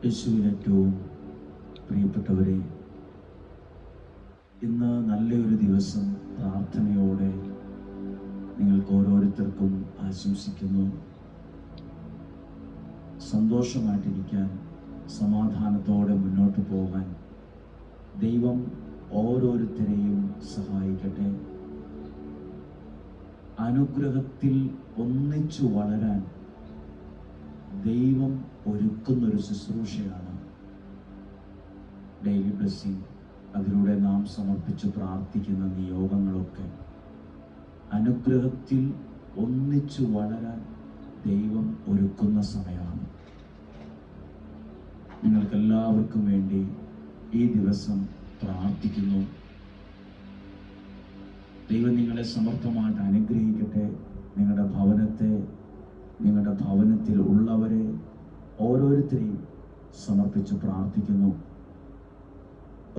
യേശുവിൽ ഏറ്റവും പ്രിയപ്പെട്ടവരെ, ഇന്ന് നല്ലൊരു ദിവസം പ്രാർത്ഥനയോടെ നിങ്ങൾക്ക് ഓരോരുത്തർക്കും ആശംസിക്കുന്നു. സന്തോഷമായിട്ടിരിക്കാൻ, സമാധാനത്തോടെ മുന്നോട്ട് പോകാൻ ദൈവം ഓരോരുത്തരെയും സഹായിക്കട്ടെ. അനുഗ്രഹത്തിൽ ഒന്നിച്ചു വളരാൻ ദൈവം ഒരുക്കുന്നൊരു ശുശ്രൂഷയാണ് ഡെയിലി ബ്ലെസ്സിങ്. അതിലൂടെ നാം സമർപ്പിച്ച് പ്രാർത്ഥിക്കുന്ന നിയോഗങ്ങളൊക്കെ അനുഗ്രഹത്തിൽ ഒന്നിച്ചു വളരാൻ ദൈവം ഒരുക്കുന്ന സമയമാണ്. നിങ്ങൾക്കെല്ലാവർക്കും വേണ്ടി ഈ ദിവസം പ്രാർത്ഥിക്കുന്നു. ദൈവം നിങ്ങളെ സമർത്ഥമായിട്ട് അനുഗ്രഹിക്കട്ടെ. നിങ്ങളുടെ ഭവനത്തെ, നിങ്ങളുടെ ഭവനത്തിൽ ഉള്ളവരെ ഓരോരുത്തരെയും സമർപ്പിച്ച് പ്രാർത്ഥിക്കുന്നു.